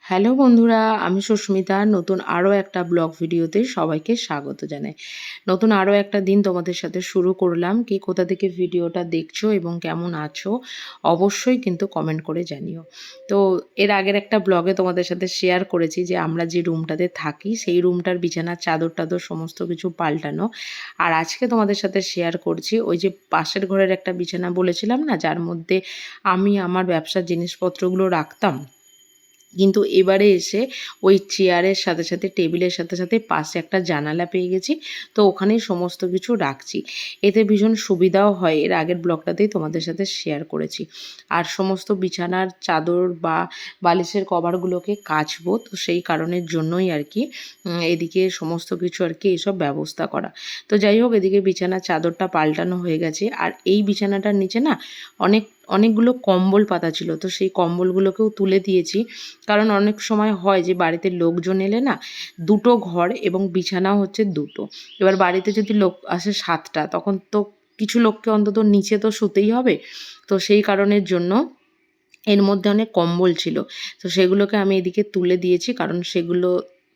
Hello বন্ধুরা, আমি সুস্মিতা। নতুন আরও একটা ব্লগ ভিডিওতে সবাইকে স্বাগত জানাই। নতুন আরও একটা দিন তোমাদের সাথে শুরু করলাম। কে কোথা থেকে ভিডিওটা দেখছো এবং কেমন আছো অবশ্যই কিন্তু কমেন্ট করে জানিও। তো এর আগের একটা ব্লগে তোমাদের সাথে শেয়ার করেছি যে আমরা যে রুমটাতে থাকি সেই রুমটার বিছানার চাদর টাদর সমস্ত কিছু পাল্টানো। আর আজকে তোমাদের সাথে শেয়ার করছি ওই যে পাশের ঘরের একটা বিছানা বলেছিলাম না, যার মধ্যে আমি আমার ব্যবসার জিনিসপত্রগুলো রাখতাম। কিন্তু এবারে এসে ওই চেয়ারের সাথে সাথে টেবিলের সাথে সাথে পাশে একটা জানালা পেয়ে গেছি, তো ওখানেই সমস্ত কিছু রাখছি। এতে ভীষণ সুবিধাও হয়, এর আগের ব্লগটাতেই তোমাদের সাথে শেয়ার করেছি। আর সমস্ত বিছানার চাদর বা বালিশের কভারগুলোকে কাচবো, তো সেই কারণের জন্যই আর কি এদিকে সমস্ত কিছু আর কি এইসব ব্যবস্থা করা। তো যাই হোক, এদিকে বিছানার চাদরটা পাল্টানো হয়ে গেছে। আর এই বিছানাটার নিচে না অনেকগুলো কম্বল পাতা ছিল, তো সেই কম্বলগুলোকেও তুলে দিয়েছি। কারণ অনেক সময় হয় যে বাড়িতে লোকজন এলে না, দুটো ঘর এবং বিছানাও হচ্ছে দুটো। এবার বাড়িতে যদি লোক আসে 7টা, তখন তো কিছু লোককে অন্তত নিচে তো শুতেই হবে। তো সেই কারণের জন্য এর মধ্যে অনেক কম্বল ছিল, তো সেগুলোকে আমি এদিকে তুলে দিয়েছি, কারণ সেগুলো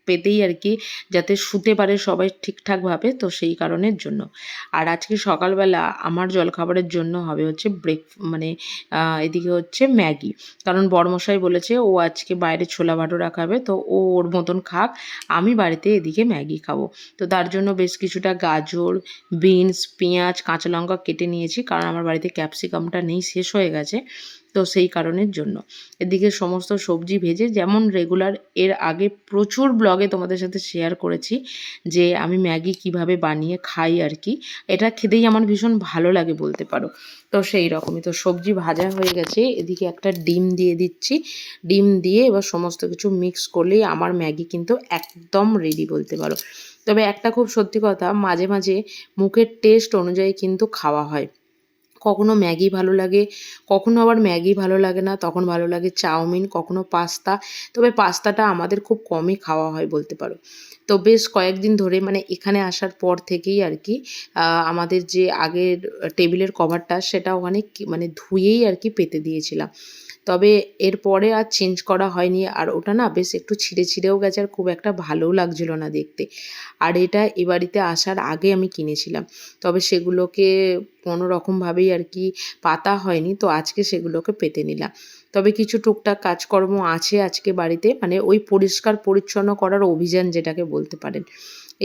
পেতেই আর কি যাতে শুতে পারে সবাই ঠিকঠাকভাবে, তো সেই কারণের জন্য। আর আজকে সকালবেলা আমার জলখাবারের জন্য হবে হচ্ছে মানে এদিকে হচ্ছে ম্যাগি। কারণ বড়মশাই বলেছে ও আজকে বাইরে ছোলা ভাটোরা খাবে, তো ও ওর মতন খাক, আমি বাড়িতে এদিকে ম্যাগি খাবো। তো তার জন্য বেশ কিছুটা গাজর, বিনস, পেঁয়াজ, কাঁচা লঙ্কা কেটে নিয়েছি, কারণ আমার বাড়িতে ক্যাপসিকামটা নেই, শেষ হয়ে গেছে। তো সেই কারণের জন্য এদিকে সমস্ত সবজি ভেজে, যেমন রেগুলার এর আগে প্রচুর ব্লগে তোমাদের সাথে শেয়ার করেছি যে আমি ম্যাগি কিভাবে বানিয়ে খাই আর কি। এটা খেতেই আমার ভীষণ ভালো লাগে বলতে পারো। তো সেই রকমই তো সবজি ভাজা হয়ে গেছে, এদিকে একটা ডিম দিয়ে দিচ্ছি। ডিম দিয়ে এবার সমস্ত কিছু মিক্স করলেই আমার ম্যাগি কিন্তু একদম রেডি বলতে পারো। তবে একটা খুব সত্যি কথা, মাঝে মাঝে মুখের টেস্ট অনুযায়ী কিন্তু খাওয়া হয়। কখনো ম্যাগি ভালো লাগে, কখনো আবার ম্যাগি ভালো লাগে না, তখন ভালো লাগে চাউমিন, কখনো পাস্তা। তবে পাস্তাটা আমাদের খুব কমই খাওয়া হয় বলতে পারো। তো বেশ কয়েকদিন ধরে মানে এখানে আসার পর থেকেই আর কি আমাদের যে আগের টেবিলের কভারটা সেটা ওখানে মানে ধুয়েই আর কি পেতে দিয়েছিলাম। তবে এরপরে আর চেঞ্জ করা হয়নি, আর ওটা না বেশ একটু ছিঁড়ে ছিঁড়েও গেছে, আর খুব একটা ভালোও লাগছিল না দেখতে। আর এটা এ বাড়িতে আসার আগে আমি কিনেছিলাম, তবে সেগুলোকে কোনো রকমভাবেই আর কি পাতা হয়নি, তো আজকে সেগুলোকে পেতে নিলাম। তবে কিছু টুকটাক কাজকর্ম আছে আজকে বাড়িতে, মানে ওই পরিষ্কার পরিচ্ছন্ন করার অভিযান যেটাকে বলতে পারেন।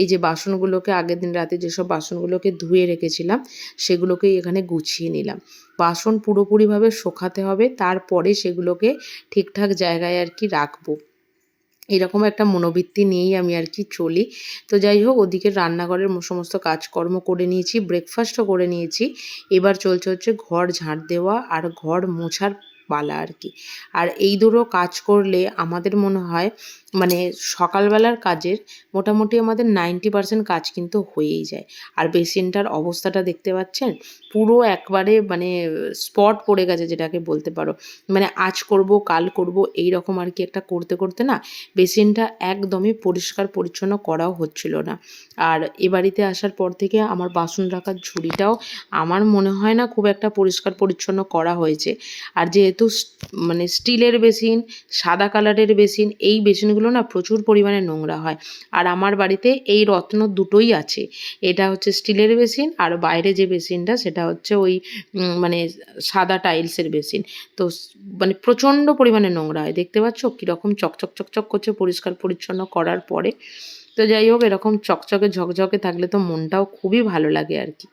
এই যে বাসনগুলোকে আগের দিন রাতে যেসব বাসনগুলোকে ধুয়ে রেখেছিলাম সেগুলোকেই এখানে গুছিয়ে নিলাম। বাসন পুরোপুরিভাবে শোকাতে হবে, তারপরে সেগুলোকে ঠিকঠাক জায়গায় আর কি রাখবো। এরকম একটা মনোবৃত্তি নিয়েই আমি আর কি চলি। তো যাই হোক, ওদিকে রান্নাঘরের সমস্ত কাজকর্ম করে নিয়েছি, ব্রেকফাস্টও করে নিয়েছি। এবার চলছে হচ্ছে ঘর ঝাঁট দেওয়া আর ঘর মোছার পালা আর কি। আর এই দুটো কাজ করলে আমাদের মনে হয় মানে সকালবেলার কাজের মোটামুটি আমাদের 90% কাজ কিন্তু হয়েই যায়। আর বেসিনটার অবস্থাটা দেখতে পাচ্ছেন, পুরো একবারে মানে স্পট পড়ে গেছে যেটাকে বলতে পারো। মানে আজ করব কাল করব এই রকম আর কি একটা করতে করতে না বেসিনটা একদমই পরিষ্কার পরিচ্ছন্ন করাও হচ্ছিল না। আর এ বাড়িতে আসার পর থেকে আমার বাসন রাখার ঝুড়িটাও আমার মনে হয় না খুব একটা পরিষ্কার পরিচ্ছন্ন করা হয়েছে। আর যেহেতু মানে স্টিলের বেসিন, সাদা কালারের বেসিন, এই বেসিনগুলো না প্রচুর পরিমাণে নোংরা হয়। আর আমার বাড়িতে এই রত্ন দুটোই আছে, এটা হচ্ছে স্টিলের বেসিন, আর বাইরে যে বেসিনটা সেটা হচ্ছে ওই মানে সাদা টাইলসের বেসিন। তো মানে প্রচণ্ড পরিমাণে নোংরা হয়, দেখতে পাচ্ছ কীরকম চকচক চকচক করছে পরিষ্কার পরিচ্ছন্ন করার পরে। তো যাই হোক, এরকম চকচকে ঝকঝকে থাকলে তো মনটাও খুবই ভালো লাগে আর কি।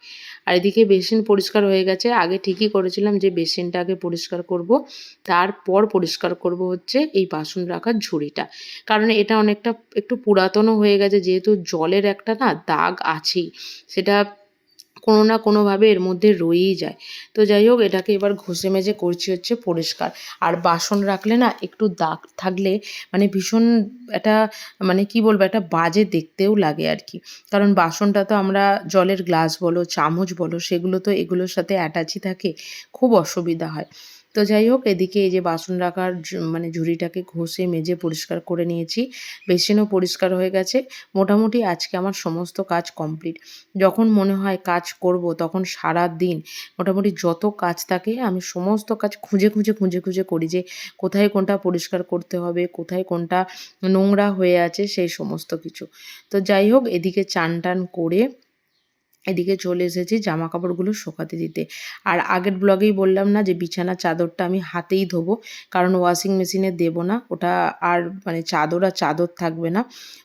আর এদিকে বেসিন পরিষ্কার হয়ে গেছে, আগে ঠিকই করেছিলাম যে বেসিনটা আগে পরিষ্কার করব, তারপর পরিষ্কার করব হচ্ছে এই বাসন রাখার ঝুড়িটা। কারণ এটা অনেকটা একটু পুরাতনও হয়ে গেছে, যেহেতু জলের একটা না দাগ আছেই, সেটা কোনো না কোনোভাবে এর মধ্যে রয়েই যায়। তো যাই হোক, এটাকে এবার ঘষে মেজে করছি হচ্ছে পরিষ্কার। আর বাসন রাখলে না একটু দাগ থাকলে মানে ভীষণ একটা মানে কি বলবো, একটা বাজে দেখতেও লাগে আর কি। কারণ বাসনটা তো আমরা জলের গ্লাস বলো চামচ বলো সেগুলো তো এগুলোর সাথে অ্যাটাচই থাকে, খুব অসুবিধা হয়। তো যাই হোক, এদিকে এই যে বাসন রাখার মানে ঝুড়িটাকে ঘষে মেজে পরিষ্কার করে নিয়েছি। বেসিনও পরিষ্কার হয়ে গেছে। মোটামুটি আজকে আমার সমস্ত কাজ কমপ্লিট। যখন মনে হয় কাজ করব তখন সারাদিন মোটামুটি যত কাজ থাকে আমি সমস্ত কাজ খুঁজে করি যে কোথায় কোনটা পরিষ্কার করতে হবে, কোথায় কোনটা নোংরা হয়ে আছে সেই সমস্ত কিছু। তো যাই হোক, এদিকে চান টান করে এদিকে চলে এসেছি জামাকাপড়গুলো শোকাতে দিতে। আর আগের ব্লগেই বললাম না যে বিছানার চাদরটা আমি হাতেই ধোবো, কারণ ওয়াশিং মেশিনে দেবো না। ওটা আর মানে চাদর আর চাদর থাকবে না,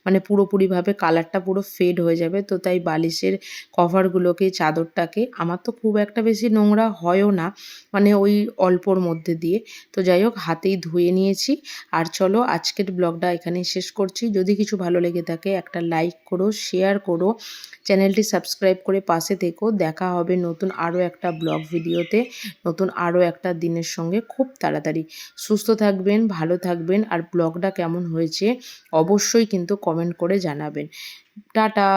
মানে পুরোপুরিভাবে কালারটা পুরো ফেড হয়ে যাবে। তো তাই বালিশের কভারগুলোকে, চাদরটাকে, আমার তো খুব একটা বেশি নোংরা হয়ও না, মানে ওই অল্পর মধ্যে দিয়ে। তো যাই হোক, হাতেই ধুয়ে নিয়েছি। আর চলো আজকের ব্লগটা এখানেই শেষ করছি। যদি কিছু ভালো লেগে থাকে একটা লাইক করো, শেয়ার করো, চ্যানেলটি সাবস্ক্রাইব করে পাশে থেকো। দেখা হবে নতুন আরও একটা ব্লগ ভিডিওতে, নতুন আরও একটা দিনের সঙ্গে খুব তাড়াতাড়ি। সুস্থ থাকবেন, ভালো থাকবেন, আর ব্লগটা কেমন হয়েছে অবশ্যই কিন্তু কমেন্ট করে জানাবেন। টাটা।